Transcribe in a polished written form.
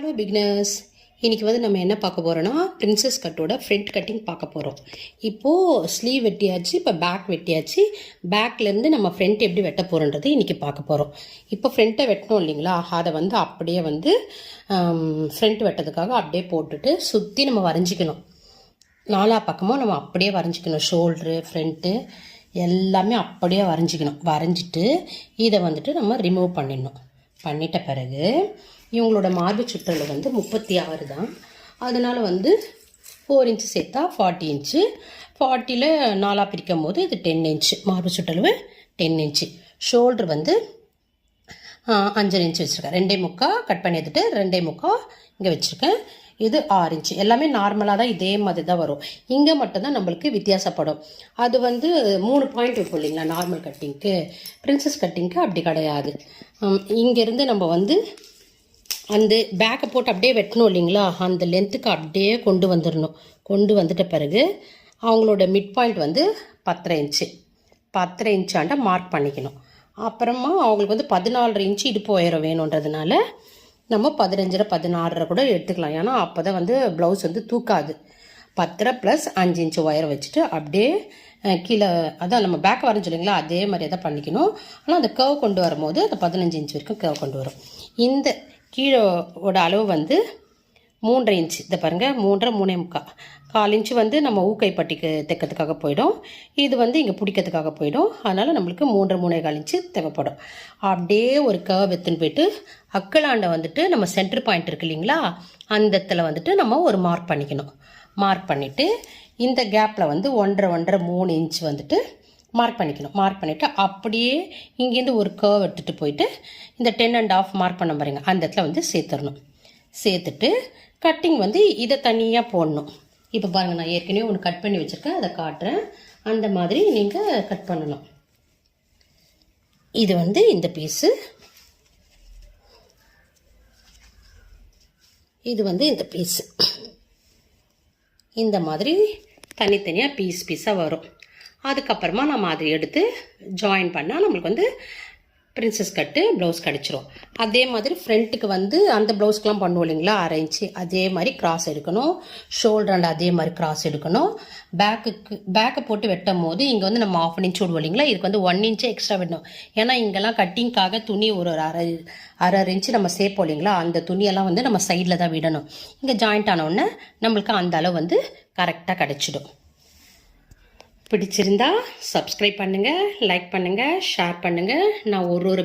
Hello beginners, இன்றைக்கி வந்து நம்ம என்ன பார்க்க போகிறோன்னா பிரின்சஸ் கட்டோட ஃப்ரண்ட் கட்டிங் பார்க்க போகிறோம். இப்போது ஸ்லீவ் வெட்டியாச்சு, இப்போ பேக் வெட்டியாச்சு. பேக்லேருந்து நம்ம ஃப்ரண்ட் எப்படி வெட்ட போகிறோன்றது இன்றைக்கி பார்க்க போகிறோம். இப்போ ஃப்ரண்ட்டை வெட்டணும் இல்லைங்களா, அதை வந்து அப்படியே வந்து ஃப்ரண்ட் வெட்டதுக்காக அப்படியே போட்டுட்டு சுற்றி நம்ம வரைஞ்சிக்கணும். நாலா பக்கமும் நம்ம அப்படியே வரைஞ்சிக்கணும். ஷோல்ட்ரு, ஃப்ரண்ட்டு எல்லாமே அப்படியே வரைஞ்சிட்டு இதை வந்துட்டு நம்ம ரிமூவ் பண்ணிட்ட பிறகு இவங்களோட மார்பு சுற்றளவு வந்து 36 தான். அதனால் வந்து 4 இன்ச்சு சேர்த்தா 40 இன்ச்சு. 40ல் 4 பிரிக்கும் போது இது 10 இன்ச்சு. மார்பு சுற்றளவு 10 இன்ச்சு. ஷோல்ட்ரு வந்து 5 இன்ச்சு வச்சுருக்கேன். 2.25 கட் பண்ணி எடுத்துட்டு 2.25 இங்கே வச்சுருக்கேன். இது 6 இன்ச்சு. எல்லாமே நார்மலாக தான் இதே மாதிரி தான் வரும். இங்கே மட்டும்தான் நம்மளுக்கு வித்தியாசப்படும். அது வந்து 3 பாயிண்ட் இருக்கும் இல்லைங்களா நார்மல் கட்டிங்க்கு. பிரின்சஸ் கட்டிங்க்கு அப்படி கிடையாது. இங்கேருந்து நம்ம வந்து அந்த பேக்கை போட்டு அப்படியே வெட்டணும் இல்லைங்களா, அந்த லென்த்துக்கு அப்படியே கொண்டு வந்துட்ட பிறகு அவங்களோட மிட் பாயிண்ட் வந்து 10.5 இன்ச்சாண்ட மார்க் பண்ணிக்கணும். அப்புறமா அவங்களுக்கு வந்து 14 இன்ச்சு இடுப்பு உயரம் வேணுன்றதுனால நம்ம 15 16 கூட எடுத்துக்கலாம். ஏன்னா அப்போ தான் வந்து ப்ளவுஸ் வந்து தூக்காது. 10 + 5 இன்ச்சு உயரம் வச்சுட்டு அப்படியே கீழே அதான் நம்ம பேக் வரைஞ்சோம் இல்லைங்களா, அதே மாதிரி தான் பண்ணிக்கணும். ஆனால் அந்த கர்வ் கொண்டு வரும்போது அந்த 15 இன்ச்சு வரைக்கும் கர்வ் கொண்டு வரும். இந்த கீழோட அளவு வந்து 3.5 இன்ச்சு. இதை பாருங்கள், 3 3.25 4 இன்ச்சு வந்து நம்ம ஊக்கைப்பட்டிக்கு தைக்கிறதுக்காக போயிடும். இது வந்து இங்கே பிடிக்கிறதுக்காக போயிடும். அதனால் நம்மளுக்கு 3 3.25 இன்ச்சு தேவைப்படும். அப்படியே ஒரு கர்வ் எடுத்துன்னு போயிட்டு அக்கலாண்ட வந்துட்டு நம்ம சென்டர் பாயிண்ட் இருக்கு இல்லைங்களா, அந்த இடத்துல வந்துட்டு நம்ம ஒரு மார்க் பண்ணிக்கணும். மார்க் பண்ணிவிட்டு இந்த கேப்பில் வந்து 1.5 3 இன்ச்சு வந்துட்டு மார்க் பண்ணிவிட்டு அப்படியே இங்கேருந்து ஒரு கர்வ் எடுத்துகிட்டு போயிட்டு இந்த 10.5 மார்க் பண்ண பாருங்க, அந்த இடத்துல வந்து சேர்த்துட்டு கட்டிங் வந்து இதை தனியாக போடணும். இப்போ பாருங்கள், நான் ஏற்கனவே ஒன்று கட் பண்ணி வச்சுருக்கேன், அதை காட்டுறேன். அந்த மாதிரி நீங்கள் கட் பண்ணணும். இது வந்து இந்த பீஸு, இது வந்து இந்த பீஸு. இந்த மாதிரி தனித்தனியாக பீஸாக வரும். அதுக்கப்புறமா நம்ம அதை எடுத்து ஜாயின் பண்ணால் நம்மளுக்கு வந்து பிரின்சஸ் கட்டு ப்ளவுஸ் கிடச்சிரும். அதே மாதிரி ஃப்ரண்ட்டுக்கு வந்து அந்த ப்ளவுஸ்க்கெலாம் பண்ணுவோம் இல்லைங்களா 6 இன்ச்சு, அதே மாதிரி கிராஸ் எடுக்கணும். ஷோல்டர் அண்ட் அதே மாதிரி கிராஸ் எடுக்கணும். பேக்கை போட்டு வெட்டும் போது இங்கே வந்து நம்ம 1/2 இன்ச்சு விடுவோம் இல்லைங்களா, இதுக்கு வந்து 1 இன்ச்சு எக்ஸ்ட்ரா விடணும். ஏன்னா இங்கெல்லாம் கட்டிங்காக துணி ஒரு அரை இன்ச்சு நம்ம சேர்ப்போம் இல்லைங்களா, அந்த துணியெல்லாம் வந்து நம்ம சைடில் தான் விடணும். இங்கே ஜாயிண்ட் ஆனவுடனே நம்மளுக்கு அந்த அளவு வந்து கரெக்டாக கிடச்சிடும். பிடிச்சிருந்தா சப்ஸ்கிரைப் பண்ணுங்கள், லைக் பண்ணுங்கள், ஷேர் பண்ணுங்கள். நான் ஒரு